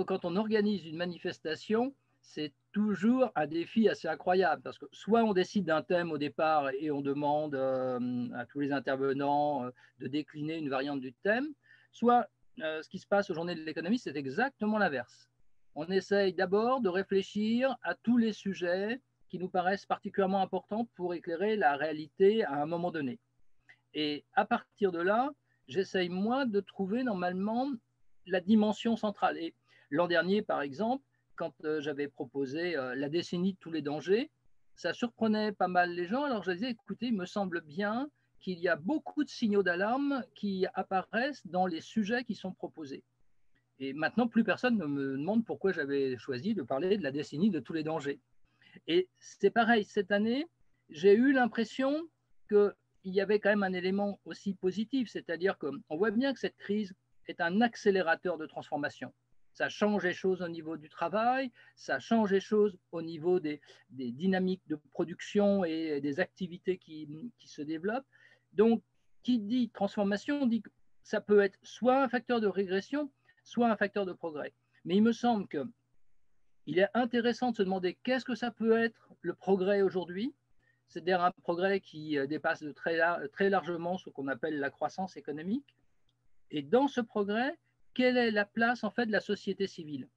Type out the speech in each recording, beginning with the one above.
quand on organise une manifestation, c'est toujours un défi assez incroyable parce que soit on décide d'un thème au départ et on demande à tous les intervenants de décliner une variante du thème, soit ce qui se passe aux journées de l'économie, c'est exactement l'inverse. On essaye d'abord de réfléchir à tous les sujets qui nous paraissent particulièrement importants pour éclairer la réalité à un moment donné. Et à partir de là, j'essaye moi de trouver normalement la dimension centrale. Et l'an dernier, par exemple, quand j'avais proposé la décennie de tous les dangers, ça surprenait pas mal les gens. Alors je disais, écoutez, il me semble bien qu'il y a beaucoup de signaux d'alarme qui apparaissent dans les sujets qui sont proposés. Et maintenant, plus personne ne me demande pourquoi j'avais choisi de parler de la décennie de tous les dangers. Et c'est pareil, cette année, j'ai eu l'impression qu'il y avait quand même un élément aussi positif, c'est-à-dire qu'on voit bien que cette crise est un accélérateur de transformation. Ça change les choses au niveau du travail, ça change les choses au niveau des dynamiques de production et des activités qui se développent. Donc, qui dit transformation dit que ça peut être soit un facteur de régression, soit un facteur de progrès. Mais il me semble qu'il est intéressant de se demander qu'est-ce que ça peut être le progrès aujourd'hui, c'est-à-dire un progrès qui dépasse très largement ce qu'on appelle la croissance économique. Et dans ce progrès, quelle est la place en fait de la société civile?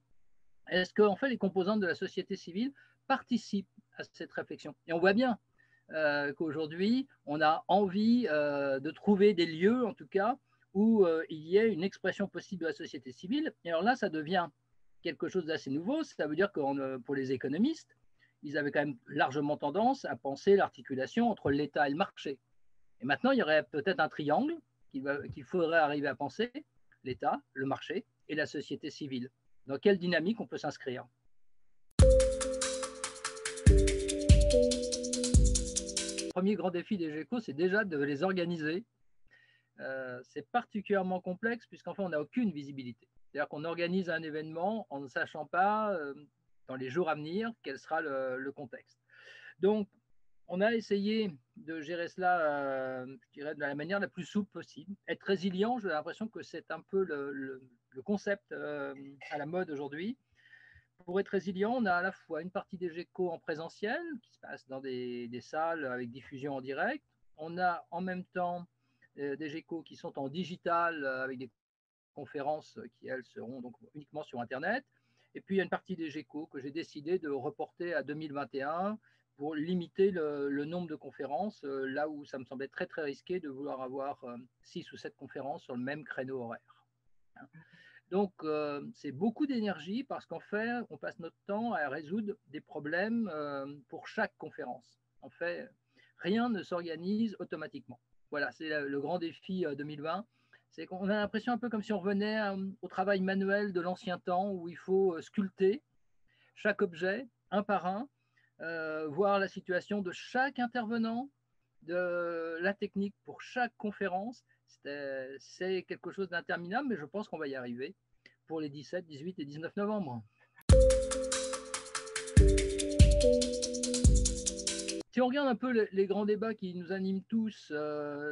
Est-ce que en fait les composantes de la société civile participent à cette réflexion? Et on voit bien qu'aujourd'hui, on a envie de trouver des lieux, en tout cas, où il y ait une expression possible de la société civile. Et alors là, ça devient quelque chose d'assez nouveau. Ça veut dire que pour les économistes, ils avaient quand même largement tendance à penser l'articulation entre l'État et le marché. Et maintenant, il y aurait peut-être un triangle qu'il faudrait arriver à penser, l'État, le marché et la société civile. Dans quelle dynamique on peut s'inscrire? Le premier grand défi des GECO, c'est déjà de les organiser. C'est particulièrement complexe puisqu'en fait, on n'a aucune visibilité. C'est-à-dire qu'on organise un événement en ne sachant pas, dans les jours à venir, quel sera le contexte. Donc, on a essayé de gérer cela, je dirais, de la manière la plus souple possible. Être résilient, j'ai l'impression que c'est un peu le concept à la mode aujourd'hui. Pour être résilient, on a à la fois une partie des GECO en présentiel, qui se passe dans des salles avec diffusion en direct. On a en même temps des GECO qui sont en digital, avec des conférences qui, elles, seront donc uniquement sur Internet. Et puis, il y a une partie des GECO que j'ai décidé de reporter à 2021 pour limiter le nombre de conférences, là où ça me semblait très, très risqué de vouloir avoir 6 ou 7 conférences sur le même créneau horaire. Donc, c'est beaucoup d'énergie parce qu'en fait, on passe notre temps à résoudre des problèmes pour chaque conférence. En fait, rien ne s'organise automatiquement. Voilà, c'est le grand défi 2020. C'est qu'on a l'impression un peu comme si on revenait au travail manuel de l'ancien temps où il faut sculpter chaque objet, un par un, voir la situation de chaque intervenant, de la technique pour chaque conférence. C'est quelque chose d'interminable, mais je pense qu'on va y arriver pour les 17, 18 et 19 novembre. Si on regarde un peu les grands débats qui nous animent tous,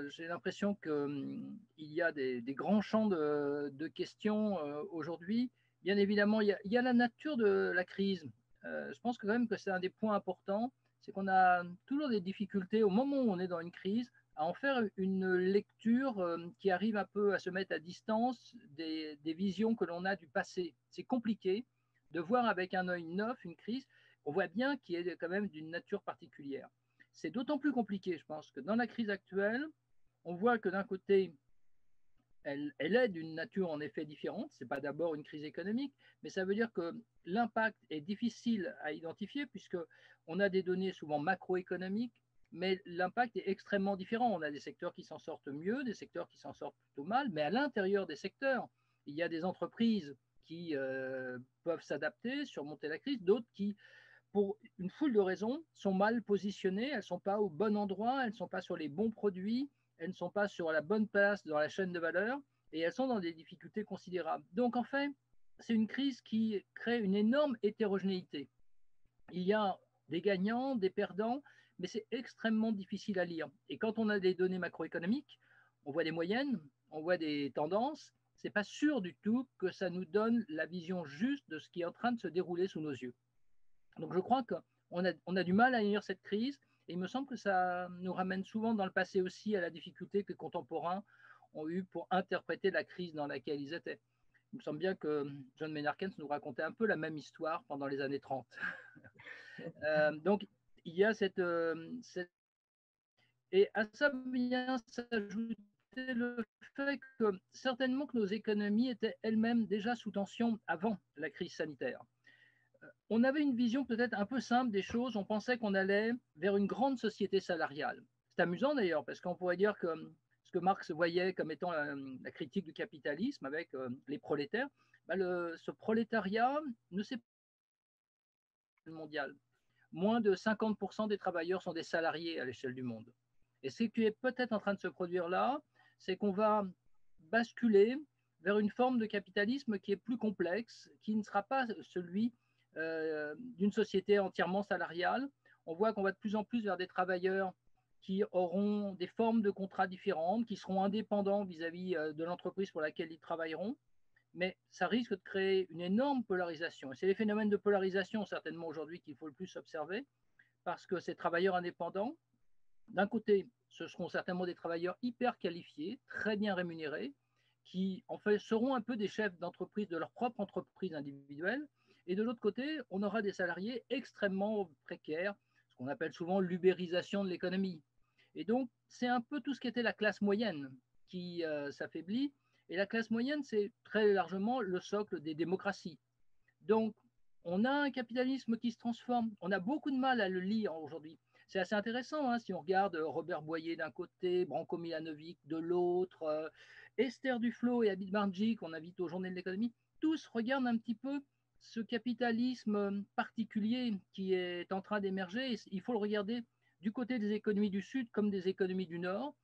j'ai l'impression qu'il y a des grands champs de questions aujourd'hui. Bien évidemment, il y a la nature de la crise. Je pense quand même que c'est un des points importants, c'est qu'on a toujours des difficultés au moment où on est dans une crise à en faire une lecture qui arrive un peu à se mettre à distance des visions que l'on a du passé. C'est compliqué de voir avec un œil neuf une crise. On voit bien qu'il est quand même d'une nature particulière. C'est d'autant plus compliqué, je pense, que dans la crise actuelle, on voit que d'un côté, elle est d'une nature en effet différente. Ce n'est pas d'abord une crise économique, mais ça veut dire que l'impact est difficile à identifier puisqu'on a des données souvent macroéconomiques, mais l'impact est extrêmement différent. On a des secteurs qui s'en sortent mieux, des secteurs qui s'en sortent plutôt mal, mais à l'intérieur des secteurs, il y a des entreprises qui peuvent s'adapter, surmonter la crise, d'autres qui, pour une foule de raisons, sont mal positionnées, elles ne sont pas au bon endroit, elles ne sont pas sur les bons produits, elles ne sont pas sur la bonne place dans la chaîne de valeur et elles sont dans des difficultés considérables. Donc en fait, c'est une crise qui crée une énorme hétérogénéité. Il y a des gagnants, des perdants, mais c'est extrêmement difficile à lire. Et quand on a des données macroéconomiques, on voit des moyennes, on voit des tendances, c'est pas sûr du tout que ça nous donne la vision juste de ce qui est en train de se dérouler sous nos yeux. Donc je crois qu'on a du mal à lire cette crise, et il me semble que ça nous ramène souvent dans le passé aussi à la difficulté que les contemporains ont eu pour interpréter la crise dans laquelle ils étaient. Il me semble bien que John Maynard Keynes nous racontait un peu la même histoire pendant les années 30. Donc il y a cette... Et à ça vient s'ajouter le fait que certainement que nos économies étaient elles-mêmes déjà sous tension avant la crise sanitaire. On avait une vision peut-être un peu simple des choses. On pensait qu'on allait vers une grande société salariale. C'est amusant d'ailleurs, parce qu'on pourrait dire que ce que Marx voyait comme étant la critique du capitalisme avec les prolétaires, bah ce prolétariat ne s'est pas mondial. Moins de 50% des travailleurs sont des salariés à l'échelle du monde. Et ce qui est peut-être en train de se produire là, c'est qu'on va basculer vers une forme de capitalisme qui est plus complexe, qui ne sera pas celui d'une société entièrement salariale. On voit qu'on va de plus en plus vers des travailleurs qui auront des formes de contrats différentes, qui seront indépendants vis-à-vis de l'entreprise pour laquelle ils travailleront, mais ça risque de créer une énorme polarisation. Et c'est les phénomènes de polarisation certainement aujourd'hui qu'il faut le plus observer, parce que ces travailleurs indépendants, d'un côté, ce seront certainement des travailleurs hyper qualifiés, très bien rémunérés, qui en fait seront un peu des chefs d'entreprise de leur propre entreprise individuelle. Et de l'autre côté, on aura des salariés extrêmement précaires, ce qu'on appelle souvent l'ubérisation de l'économie. Et donc, c'est un peu tout ce qui était la classe moyenne qui s'affaiblit. Et la classe moyenne, c'est très largement le socle des démocraties. Donc, on a un capitalisme qui se transforme. On a beaucoup de mal à le lire aujourd'hui. C'est assez intéressant hein, si on regarde Robert Boyer d'un côté, Branko Milanovic de l'autre, Esther Duflo et Abid Marji qu'on invite aux Journées de l'économie. Tous regardent un petit peu ce capitalisme particulier qui est en train d'émerger. Il faut le regarder du côté des économies du Sud comme des économies du Nord.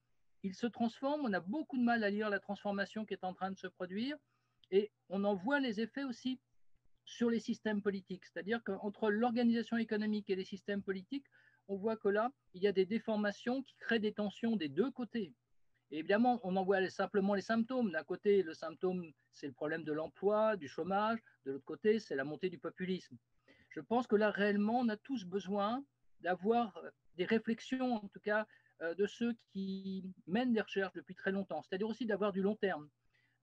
Il se transforme. On a beaucoup de mal à lire la transformation qui est en train de se produire. Et on en voit les effets aussi sur les systèmes politiques. C'est-à-dire qu'entre l'organisation économique et les systèmes politiques, on voit que là, il y a des déformations qui créent des tensions des deux côtés. Et évidemment, on en voit simplement les symptômes. D'un côté, le symptôme, c'est le problème de l'emploi, du chômage. De l'autre côté, c'est la montée du populisme. Je pense que là, réellement, on a tous besoin d'avoir des réflexions, en tout cas, de ceux qui mènent des recherches depuis très longtemps. C'est-à-dire aussi d'avoir du long terme.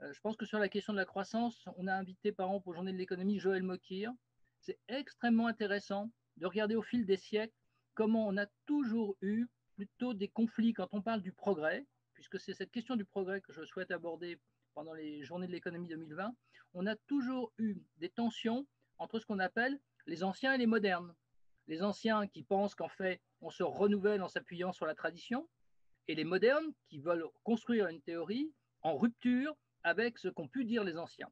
Je pense que sur la question de la croissance, on a invité par exemple aux Journées de l'économie Joël Mokyr. C'est extrêmement intéressant de regarder au fil des siècles comment on a toujours eu plutôt des conflits quand on parle du progrès, puisque c'est cette question du progrès que je souhaite aborder pendant les Journées de l'économie 2020. On a toujours eu des tensions entre ce qu'on appelle les anciens et les modernes. Les anciens qui pensent qu'en fait, on se renouvelle en s'appuyant sur la tradition, et les modernes qui veulent construire une théorie en rupture avec ce qu'ont pu dire les anciens.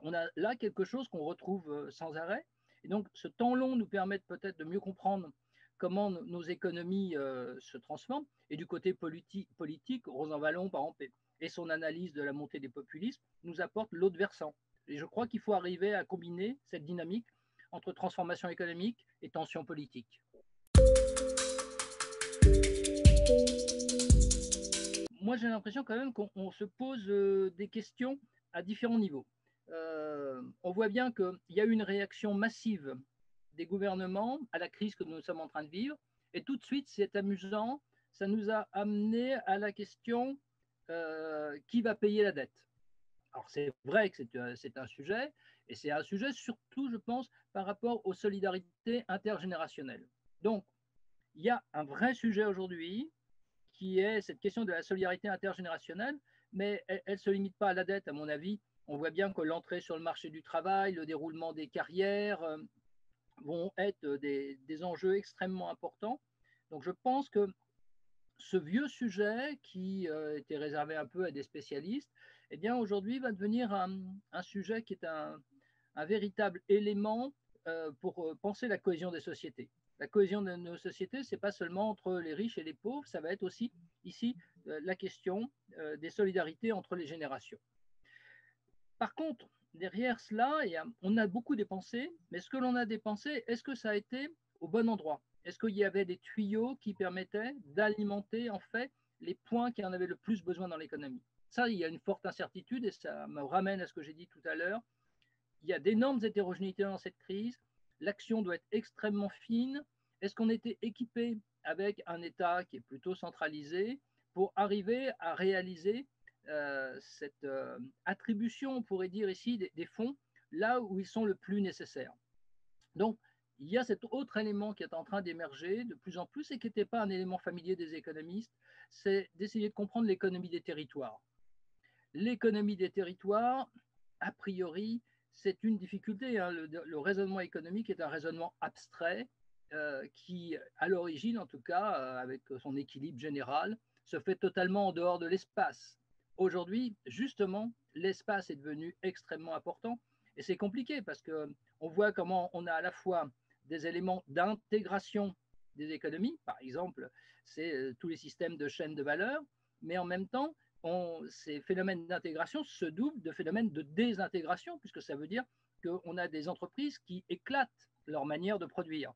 On a là quelque chose qu'on retrouve sans arrêt. Et donc, ce temps long nous permet peut-être de mieux comprendre comment nos économies se transforment. Et du côté politique, Rosan Vallon, par exemple, et son analyse de la montée des populismes nous apporte l'autre versant. Et je crois qu'il faut arriver à combiner cette dynamique entre transformation économique et tension politique. Moi, j'ai l'impression quand même qu'on se pose des questions à différents niveaux. On voit bien qu'il y a eu une réaction massive des gouvernements à la crise que nous sommes en train de vivre. Et tout de suite, c'est amusant, ça nous a amené à la question qui va payer la dette. Alors c'est vrai que c'est un sujet, et c'est un sujet surtout, je pense, par rapport aux solidarités intergénérationnelles. Donc, il y a un vrai sujet aujourd'hui qui est cette question de la solidarité intergénérationnelle, mais elle ne se limite pas à la dette, à mon avis. On voit bien que l'entrée sur le marché du travail, le déroulement des carrières vont être des enjeux extrêmement importants. Donc je pense que ce vieux sujet qui était réservé un peu à des spécialistes, eh bien aujourd'hui va devenir un sujet qui est un véritable élément pour penser la cohésion des sociétés. La cohésion de nos sociétés, ce n'est pas seulement entre les riches et les pauvres, ça va être aussi ici la question des solidarités entre les générations. Par contre, derrière cela, on a beaucoup dépensé, mais ce que l'on a dépensé, est-ce que ça a été au bon endroit? Est-ce qu'il y avait des tuyaux qui permettaient d'alimenter en fait les points qui en avaient le plus besoin dans l'économie? Ça, il y a une forte incertitude et ça me ramène à ce que j'ai dit tout à l'heure. Il y a d'énormes hétérogénéités dans cette crise. L'action doit être extrêmement fine. Est-ce qu'on était équipé avec un État qui est plutôt centralisé pour arriver à réaliser cette attribution, on pourrait dire ici, des fonds là où ils sont le plus nécessaires? Donc, il y a cet autre élément qui est en train d'émerger de plus en plus et qui n'était pas un élément familier des économistes, c'est d'essayer de comprendre l'économie des territoires. L'économie des territoires, a priori, c'est une difficulté. Hein. Le raisonnement économique est un raisonnement abstrait qui, à l'origine en tout cas, avec son équilibre général, se fait totalement en dehors de l'espace. Aujourd'hui, justement, l'espace est devenu extrêmement important et c'est compliqué parce qu'on voit comment on a à la fois des éléments d'intégration des économies, par exemple, c'est tous les systèmes de chaînes de valeur, mais en même temps, ces phénomènes d'intégration se doublent de phénomènes de désintégration, puisque ça veut dire qu'on a des entreprises qui éclatent leur manière de produire.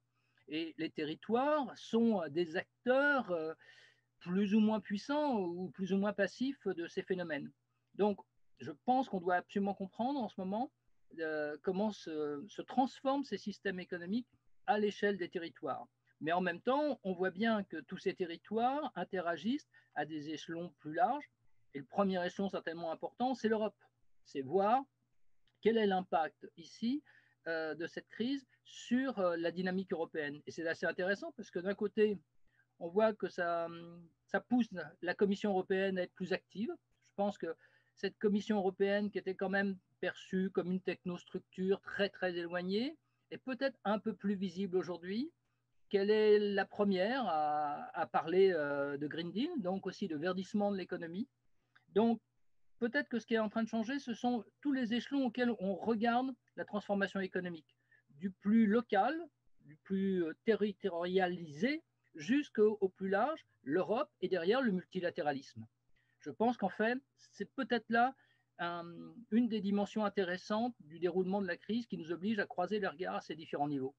Et les territoires sont des acteurs plus ou moins puissants ou plus ou moins passifs de ces phénomènes. Donc, je pense qu'on doit absolument comprendre en ce moment comment se transforment ces systèmes économiques à l'échelle des territoires. Mais en même temps, on voit bien que tous ces territoires interagissent à des échelons plus larges. Et le premier échelon certainement important, c'est l'Europe. C'est voir quel est l'impact ici de cette crise sur la dynamique européenne. Et c'est assez intéressant parce que d'un côté, on voit que ça pousse la Commission européenne à être plus active. Je pense que cette Commission européenne, qui était quand même perçue comme une technostructure très, très éloignée, est peut-être un peu plus visible aujourd'hui, qu'elle est la première à parler de Green Deal, donc aussi de verdissement de l'économie. Donc, peut-être que ce qui est en train de changer, ce sont tous les échelons auxquels on regarde la transformation économique, du plus local, du plus territorialisé, jusqu'au plus large, l'Europe et derrière le multilatéralisme. Je pense qu'en fait, c'est peut-être là une des dimensions intéressantes du déroulement de la crise qui nous oblige à croiser les regards à ces différents niveaux.